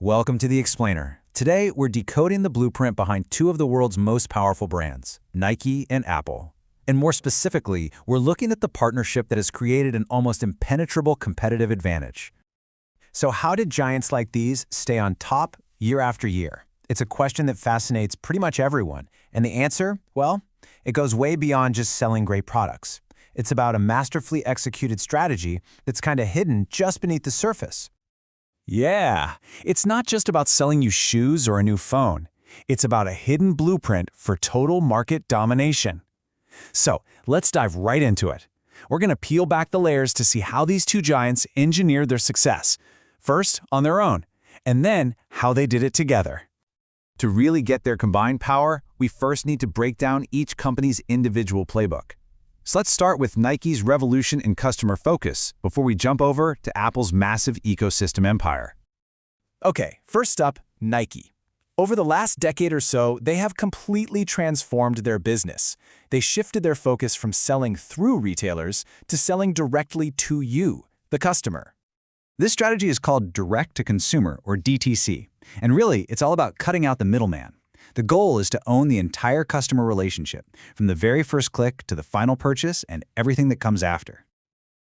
Welcome to The Explainer. Today, we're decoding the blueprint behind two of the world's most powerful brands, Nike and Apple. And more specifically, we're looking at the partnership that has created an almost impenetrable competitive advantage. So how did giants like these stay on top year after year? It's a question that fascinates pretty much everyone. And the answer, well, it goes way beyond just selling great products. It's about a masterfully executed strategy that's kind of hidden just beneath the surface. Yeah, it's not just about selling you shoes or a new phone. It's about a hidden blueprint for total market domination. So, let's dive right into it. We're going to peel back the layers to see how these two giants engineered their success. First, on their own, and then how they did it together. To really get their combined power, we first need to break down each company's individual playbook. So let's start with Nike's revolution in customer focus before we jump over to Apple's massive ecosystem empire. Okay, first up, Nike. Over the last decade or so, they have completely transformed their business. They shifted their focus from selling through retailers to selling directly to you, the customer. This strategy is called direct-to-consumer, or DTC, and really, it's all about cutting out the middleman. The goal is to own the entire customer relationship, from the very first click to the final purchase and everything that comes after.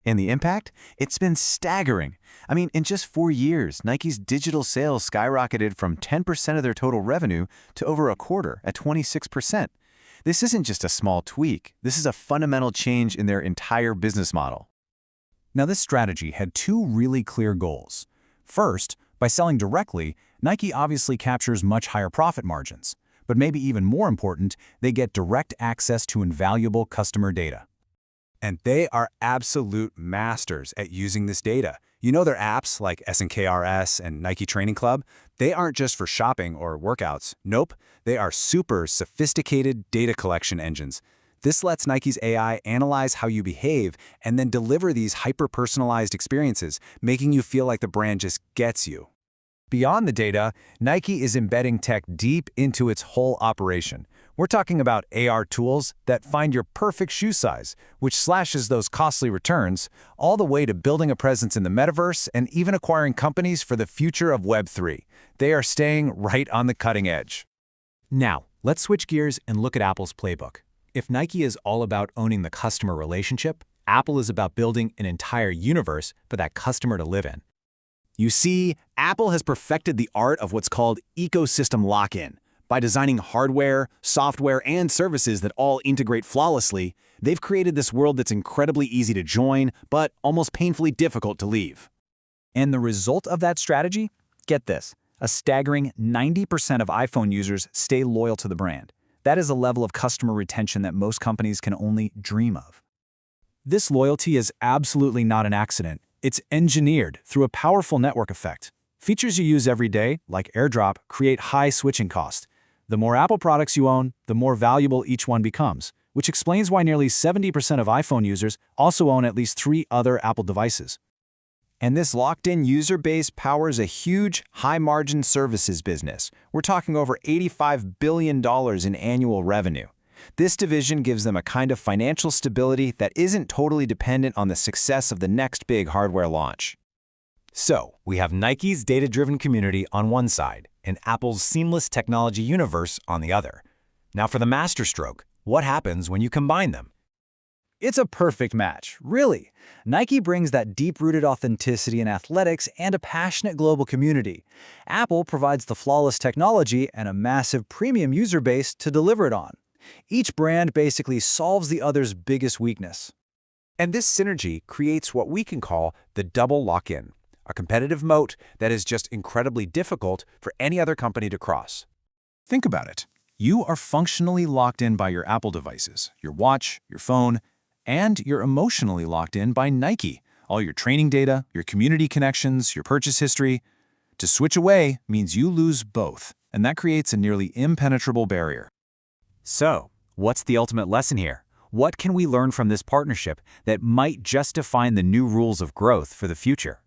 And the impact? It's been staggering. I mean, in just 4 years, Nike's digital sales skyrocketed from 10% of their total revenue to over a quarter at 26%. This isn't just a small tweak. This is a fundamental change in their entire business model. Now, this strategy had two really clear goals. First, by selling directly, Nike obviously captures much higher profit margins. But maybe even more important, they get direct access to invaluable customer data. And they are absolute masters at using this data. You know their apps like SNKRS and Nike Training Club? They aren't just for shopping or workouts. Nope, they are super sophisticated data collection engines. This lets Nike's AI analyze how you behave and then deliver these hyper-personalized experiences, making you feel like the brand just gets you. Beyond the data, Nike is embedding tech deep into its whole operation. We're talking about AR tools that find your perfect shoe size, which slashes those costly returns, all the way to building a presence in the metaverse and even acquiring companies for the future of Web3. They are staying right on the cutting edge. Now, let's switch gears and look at Apple's playbook. If Nike is all about owning the customer relationship, Apple is about building an entire universe for that customer to live in. You see, Apple has perfected the art of what's called ecosystem lock-in. By designing hardware, software, and services that all integrate flawlessly, they've created this world that's incredibly easy to join, but almost painfully difficult to leave. And the result of that strategy? Get this, a staggering 90% of iPhone users stay loyal to the brand. That is a level of customer retention that most companies can only dream of. This loyalty is absolutely not an accident. It's engineered through a powerful network effect. Features you use every day, like AirDrop, create high switching cost. The more Apple products you own, the more valuable each one becomes, which explains why nearly 70% of iPhone users also own at least 3 other Apple devices. And this locked-in user base powers a huge, high-margin services business. We're talking over $85 billion in annual revenue. This division gives them a kind of financial stability that isn't totally dependent on the success of the next big hardware launch. So, we have Nike's data-driven community on one side and Apple's seamless technology universe on the other. Now for the masterstroke, what happens when you combine them? It's a perfect match, really. Nike brings that deep-rooted authenticity in athletics and a passionate global community. Apple provides the flawless technology and a massive premium user base to deliver it on. Each brand basically solves the other's biggest weakness. And this synergy creates what we can call the double lock-in, a competitive moat that is just incredibly difficult for any other company to cross. Think about it. You are functionally locked in by your Apple devices, your watch, your phone, and you're emotionally locked in by Nike, all your training data, your community connections, your purchase history. To switch away means you lose both, and that creates a nearly impenetrable barrier. So, what's the ultimate lesson here? What can we learn from this partnership that might just define the new rules of growth for the future?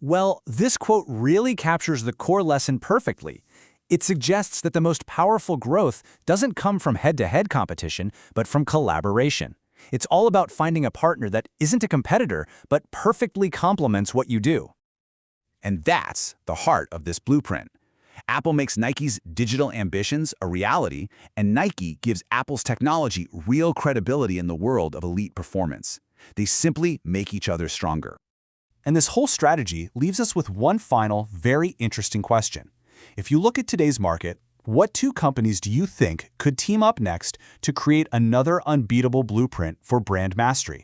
Well, this quote really captures the core lesson perfectly. It suggests that the most powerful growth doesn't come from head-to-head competition, but from collaboration. It's all about finding a partner that isn't a competitor, but perfectly complements what you do. And that's the heart of this blueprint. Apple makes Nike's digital ambitions a reality, and Nike gives Apple's technology real credibility in the world of elite performance. They simply make each other stronger. And this whole strategy leaves us with one final, very interesting question. If you look at today's market, what two companies do you think could team up next to create another unbeatable blueprint for brand mastery?